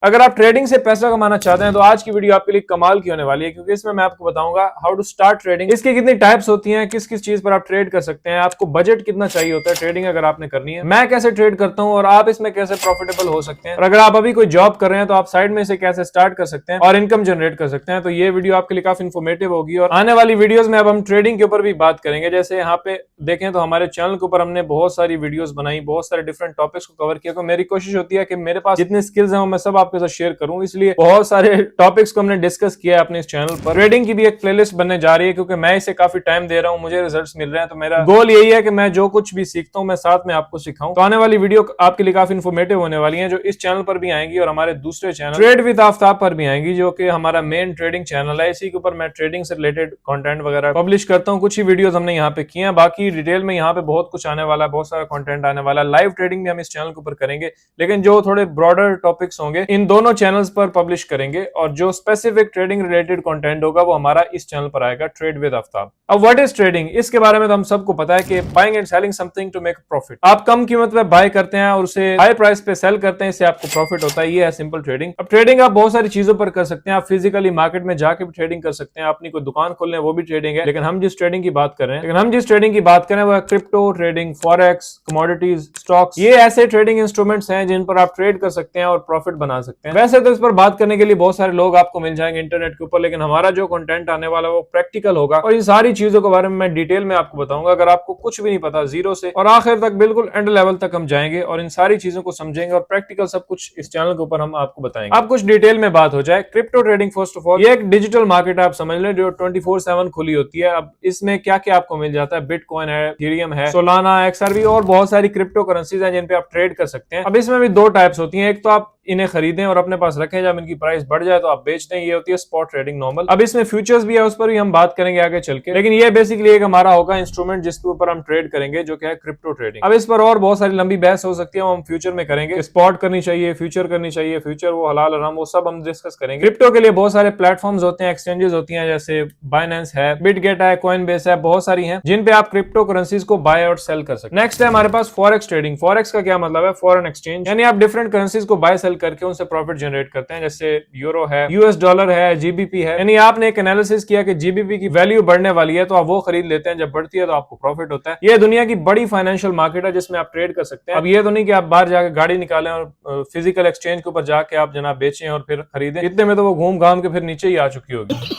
अगर आप ट्रेडिंग से पैसा कमाना चाहते हैं तो आज की वीडियो आपके लिए कमाल की होने वाली है, क्योंकि इसमें मैं आपको बताऊंगा हाउ टू स्टार्ट ट्रेडिंग, इसकी कितनी टाइप्स होती हैं, किस किस चीज पर आप ट्रेड कर सकते हैं, आपको बजट कितना चाहिए होता है ट्रेडिंग अगर आपने करनी है, मैं कैसे ट्रेड करता हूं और आप इसमें कैसे प्रॉफिटेबल हो सकते हैं, और अगर आप अभी कोई जॉब कर रहे हैं तो आप साइड में से कैसे स्टार्ट कर सकते हैं और इनकम जनरेट कर सकते हैं। तो ये वीडियो आपके लिए काफी इन्फॉर्मेटिव होगी और आने वाली वीडियोस में अब हम ट्रेडिंग के ऊपर भी बात करेंगे। जैसे यहाँ पे देखें तो हमारे चैनल के ऊपर हमने बहुत सारी वीडियोस बनाई, बहुत सारे डिफरेंट टॉपिक्स को कवर किया, तो मेरी कोशिश होती है कि मेरे पास जितनी स्किल्स हैं वो मैं सब आपके साथ शेयर करूं, इसलिए बहुत सारे टॉपिक्स को हमने डिस्कस किया है अपने इस चैनल पर। ट्रेडिंग की भी एक प्लेलिस्ट बनने जा रही है, क्योंकि मैं इसे काफी टाइम दे रहा हूं, मुझे रिजल्ट्स मिल रहे हैं, तो मेरा गोल यही है कि मैं जो कुछ भी सीखता हूं मैं साथ में आपको सिखाऊं। तो आने वाली वीडियो आपके लिए काफी इन्फॉर्मेटिव होने वाली है, जो इस चैनल पर भी आएंगी और हमारे दूसरे चैनल ट्रेड विद आफ्ताब पर भी आएंगी, जो कि हमारा मेन ट्रेडिंग चैनल है। इसी के ऊपर मैं ट्रेडिंग से रिलेटेड कंटेंट वगैरह पब्लिश करता हूं। कुछ ही वीडियोस हमने यहाँ पे किए हैं, बाकी डिटेल में यहाँ पे बहुत कुछ आने वाला है, बहुत सारा कंटेंट आने वाला है। लाइव ट्रेडिंग भी हम इस चैनल के ऊपर करेंगे, लेकिन जो थोड़े ब्रॉडर टॉपिक्स होंगे इन दोनों चैनल्स पर पब्लिश करेंगे, और जो स्पेसिफिक ट्रेडिंग रिलेटेड कंटेंट होगा वो हमारा इस चैनल पर आएगा, ट्रेड विद आफ्ताब। अब व्हाट इज ट्रेडिंग, इसके बारे में तो हम सबको पता है कि buying and selling something to make profit. आप कम कीमत पे बाय करते हैं और उसे हाई प्राइस पे सेल करते हैं, इससे आपको प्रॉफिट होता है। ये है सिंपल ट्रेडिंग। अब ट्रेडिंग आप बहुत सारी चीजों पर कर सकते हैं, आप फिजिकली मार्केट में जाके भी ट्रेडिंग कर सकते हैं, अपनी कोई दुकान खोलने वो भी ट्रेडिंग है, लेकिन हम जिस ट्रेडिंग की बात कर रहे हैं वो है crypto trading, forex, commodities, stocks. ये ऐसे ट्रेडिंग इंस्ट्रूमेंट्स हैं जिन पर आप ट्रेड कर सकते हैं और प्रॉफिट बना सकते हैं। वैसे तो इस पर बात करने के लिए बहुत सारे लोग आपको मिल जाएंगे इंटरनेट के ऊपर, लेकिन हमारा जो कंटेंट आने वाला है वो प्रैक्टिकल होगा और इन सारी चीजों के बारे में मैं डिटेल में आपको बताऊंगा। अगर आपको कुछ भी नहीं पता, जीरो से और आखिर तक बिल्कुल एंड लेवल तक हम जाएंगे और इन सारी चीजों को समझेंगे और प्रैक्टिकल सब कुछ इस चैनल के ऊपर हम आपको बताएंगे। अब कुछ डिटेल में बात हो जाए, crypto trading first of all ये एक डिजिटल मार्केट है, आप समझ लें, जो 24/7 खुली होती है। अब इसमें क्या क्या आपको मिल जाता है, बिटकॉइन है, इथेरियम है, सोलाना, एक्सआरवी और बहुत सारी क्रिप्टो करेंसीज हैं जिन पे आप ट्रेड कर सकते हैं। अब इसमें भी दो टाइप्स होती हैं, एक तो आप इन्हें खरीदें और अपने पास रखें, जब इनकी प्राइस बढ़ जाए तो आप बेच दें, ये होती है स्पॉट ट्रेडिंग नॉर्मल। अब इसमें फ्यूचर्स भी है, उस पर भी हम बात करेंगे आगे चल के, लेकिन ये बेसिकली एक हमारा होगा इंस्ट्रूमेंट जिसके ऊपर हम ट्रेड करेंगे, जो क्या है क्रिप्टो ट्रेडिंग। अब इस पर और बहुत सारी लंबी बहस हो सकती है, वो हम फ्यूचर में करेंगे, स्पॉट करनी चाहिए, फ्यूचर करनी चाहिए, फ्यूचर वो हलाल हराम, वो सब हम डिस्कस करेंगे। क्रिप्टो के लिए बहुत सारे प्लेटफॉर्म्स होते हैं, एक्सचेंजेस होती हैं, जैसे बाइनेंस है, बिटगेट है, कॉइनबेस है, बहुत सारी हैं जिन पे आप क्रिप्टो करेंसीज को बाय और सेल कर सकते हैं। नेक्स्ट है हमारे पास फॉरेक्स ट्रेडिंग। फॉरेक्स का क्या मतलब है, फॉरेन एक्सचेंज, यानी आप डिफरेंट करेंसीज को बाय सेल करके उनसे प्रॉफिट जनरेट करते हैं, जैसे यूरो है, यूएस डॉलर है, जीबीपी है। यानी आपने एक एनालिसिस किया कि जीबीपी की वैल्यू बढ़ने वाली है तो आप वो खरीद लेते हैं, जब बढ़ती है तो आपको प्रॉफिट होता है। ये दुनिया की बड़ी फाइनेंशियल मार्केट है जिसमें आप ट्रेड कर सकते हैं। अब ये तो नहीं कि आप बाहर जाकर गाड़ी निकालें और फिजिकल एक्सचेंज के ऊपर जाके आप जनाब बेचें और फिर खरीदें, इतने में तो वो घूम घाम के फिर नीचे ही आ चुकी होगी।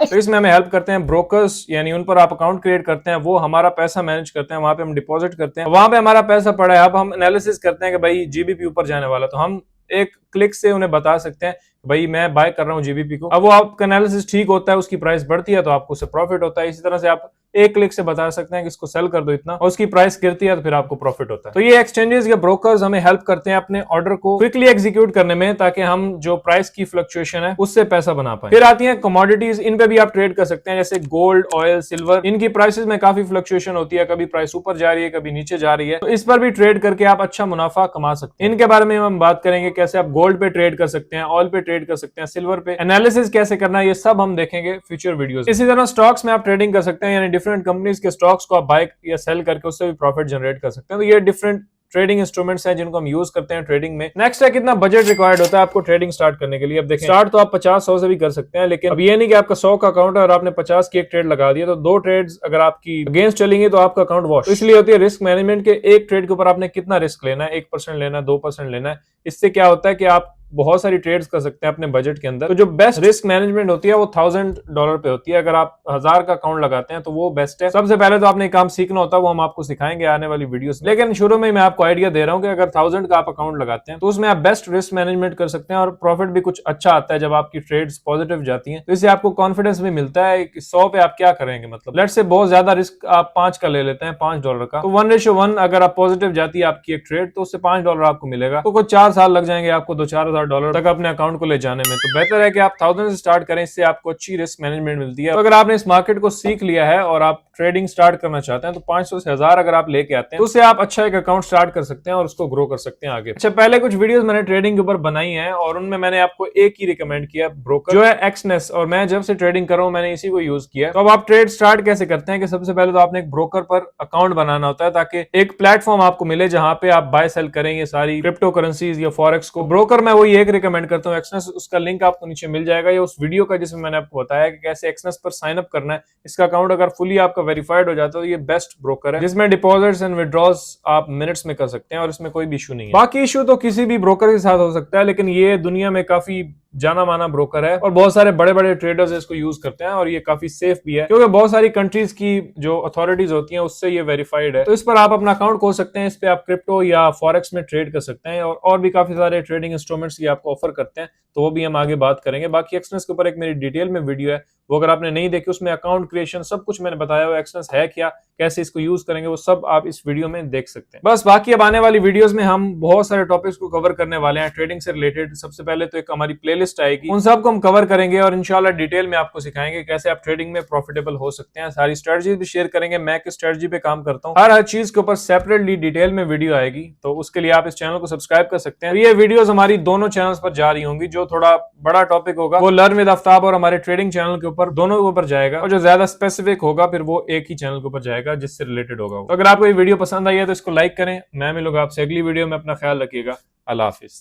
तो इसमें हमें हेल्प करते हैं ब्रोकर्स, यानी उन पर आप अकाउंट क्रिएट करते हैं, वो हमारा पैसा मैनेज करते हैं, वहां पे हम डिपॉजिट करते हैं, वहां पे हमारा पैसा पड़ा है। अब हम एनालिसिस करते हैं कि भाई जीबीपी ऊपर जाने वाला, तो हम एक क्लिक से उन्हें बता सकते हैं भाई मैं बाय कर रहा हूं जीबीपी को। अब वो आपका एनालिसिस ठीक होता है, उसकी प्राइस बढ़ती है तो आपको उससे प्रॉफिट होता है। इसी तरह से आप एक क्लिक से बता सकते हैं कि इसको सेल कर दो इतना, और उसकी प्राइस गिरती है तो फिर आपको प्रॉफिट होता है। तो ये एक्सचेंजेस या ब्रोकर्स हमें हेल्प करते हैं अपने ऑर्डर को क्विकली एग्जीक्यूट करने में, ताकि हम जो प्राइस की फ्लक्चुएशन है उससे पैसा बना पाए। फिर आती है कमोडिटीज, इन पे भी आप ट्रेड कर सकते हैं, जैसे गोल्ड, ऑयल, सिल्वर। इनकी प्राइसेस में काफी फ्लक्चुएशन होती है, कभी प्राइस ऊपर जा रही है, कभी नीचे जा रही है, तो इस पर भी ट्रेड करके आप अच्छा मुनाफा कमा सकते हैं। इनके बारे में हम बात करेंगे, कैसे आप गोल्ड पे ट्रेड कर सकते हैं, ऑयल पे ट्रेड कर सकते हैं, सिल्वर पे एनालिसिस कैसे करना है, ये सब हम देखेंगे फ्यूचर वीडियोस। इसी तरह स्टॉक्स में आप ट्रेडिंग कर सकते हैं, यानी डिफरेंट कंपनीज के स्टॉक्स को आप बाय या सेल करके उससे भी प्रॉफिट जनरेट कर सकते हैं। तो ये डिफरेंट ट्रेडिंग इंस्ट्रूमेंट्स हैं जिनको हम यूज करते हैं ट्रेडिंग में। नेक्स्ट है कितना बजट रिक्वायर्ड होता है आपको ट्रेडिंग स्टार्ट करने के लिए। अब देखिए, स्टार्ट तो आप 50-100 से भी कर सकते हैं, लेकिन अब ये नहीं कि आपका 100 का अकाउंट है और आपने 50 की एक ट्रेड लगा दिया, तो दो ट्रेड्स अगर आपकी अगेंस्ट चलेंगे तो आपका अकाउंट वॉश। तो इसलिए होती है रिस्क मैनेजमेंट के, एक ट्रेड के ऊपर आपने कितना रिस्क लेना है, 1% लेना है, 2% लेना है। इससे क्या होता है कि आप बहुत सारी ट्रेड्स कर सकते हैं अपने बजट के अंदर। तो जो बेस्ट रिस्क मैनेजमेंट होती है वो $1000 पे होती है। अगर आप 1000 का अकाउंट लगाते हैं तो वो बेस्ट है। सबसे पहले तो आपने काम सीखना होता है, वो हम आपको सिखाएंगे आने वाली वीडियोस में, लेकिन शुरू में मैं आपको आइडिया दे रहा हूं कि अगर 1000 का आप अकाउंट लगाते हैं तो उसमें आप बेस्ट रिस्क मैनेजमेंट कर सकते हैं और प्रॉफिट भी कुछ अच्छा आता है जब आपकी ट्रेड्स पॉजिटिव जाती हैं। तो इससे आपको कॉन्फिडेंस भी मिलता है कि 100 पे आप क्या करेंगे। मतलब लेट्स से बहुत ज्यादा रिस्क आप 5 का ले लेते हैं, $5 का, तो 1:1 अगर आप पॉजिटिव जाती है आपकी एक ट्रेड तो उससे $5 आपको मिलेगा। तो कुछ 4 साल लग जाएंगे आपको $2-4 तक अपने अकाउंट को ले जाने में। तो बेहतर है कि आप 1000 से स्टार्ट करें, इससे आपको अच्छी रिस्क मैनेजमेंट मिलती है। तो अगर आपने इस मार्केट को सीख लिया है और आप ट्रेडिंग स्टार्ट करना चाहते हैं तो 500 से 1000 अगर आप लेके आते हैं तो उससे आप अच्छा एक अकाउंट स्टार्ट कर सकते हैं और उसको ग्रो कर सकते हैं आगे। अच्छा, पहले कुछ वीडियोस मैंने ट्रेडिंग के ऊपर बनाई हैं और उनमें मैंने आपको एक ही रिकमेंड किया, ब्रोकर, जो है एक्सनेस, और मैं जब से ट्रेडिंग कर रहा हूं मैंने इसी को यूज किया। तो अब आप ट्रेड स्टार्ट कैसे करते हैं कि सबसे पहले तो आपने एक ब्रोकर पर अकाउंट बनाना होता है, ताकि एक प्लेटफॉर्म आपको मिले जहां पे आप बाय सेल करें ये सारी क्रिप्टो करेंसीज या फॉरेक्स को। ब्रोकर मैं वो कोई एक रिकमेंड करता हूँ, एक्सनेस, उसका लिंक आपको नीचे मिल जाएगा, या उस वीडियो का जिसमें मैंने आपको बताया कि कैसे एक्सनेस पर साइन अप करना है। इसका अकाउंट अगर फुली आपका वेरीफाइड हो जाता है तो ये बेस्ट ब्रोकर है, जिसमें डिपॉजिट्स एंड विड्रॉल्स आप मिनट्स में कर सकते हैं और इसमें कोई भी इशू नहीं है। बाकी इशू तो किसी भी ब्रोकर के साथ हो सकता है, लेकिन ये दुनिया में काफी जाना माना ब्रोकर है और बहुत सारे बड़े बड़े ट्रेडर्स इसको यूज करते हैं, और ये काफी सेफ भी है क्योंकि बहुत सारी कंट्रीज की जो अथॉरिटीज होती हैं उससे ये वेरीफाइड है। तो इस पर आप अपना अकाउंट खोल सकते हैं, इस पे आप क्रिप्टो या फॉरेक्स में ट्रेड कर सकते हैं, और भी काफी सारे ट्रेडिंग इंस्ट्रूमेंट्स की आपको ऑफर करते हैं, तो वो भी हम आगे बात करेंगे। बाकी एक्सनेस के ऊपर एक मेरी डिटेल में वीडियो है, वो अगर आपने नहीं देखी, उसमें अकाउंट क्रिएशन सब कुछ मैंने बताया हुआ, एक्सनेस है क्या, कैसे इसको यूज करेंगे, वो सब आप इस वीडियो में देख सकते हैं। बस बाकी अब आने वाली वीडियोस में हम बहुत सारे टॉपिक्स को कवर करने वाले हैं ट्रेडिंग से रिलेटेड। सबसे पहले तो एक हमारी प्लेलिस्ट आएगी, उन सब को हम कवर करेंगे और इंशाल्लाह डिटेल में आपको सिखाएंगे कैसे आप ट्रेडिंग में प्रॉफिटेबल हो सकते हैं। सारी स्ट्रेटजी भी शेयर करेंगे, मैं किस स्ट्रेटजी पे काम करता हूँ, हर चीज के ऊपर सेपरेटली डिटेल में वीडियो आएगी, तो उसके लिए आप इस चैनल को सब्सक्राइब कर सकते हैं। ये वीडियोस हमारी दोनों चैनल्स पर जा रही होंगी, जो थोड़ा बड़ा टॉपिक होगा वो लर्न विद आफ्ताब और हमारे ट्रेडिंग चैनल के ऊपर, दोनों के ऊपर जाएगा, और जो ज्यादा स्पेसिफिक होगा फिर वो एक ही चैनल के ऊपर जाएगा जिससे रिलेटेड होगा। तो अगर आपको ये वीडियो पसंद आई है तो इसको लाइक करें। मैं मिलूंगा आपसे अगली वीडियो में, अपना ख्याल रखिएगा। अल्लाह हाफिज।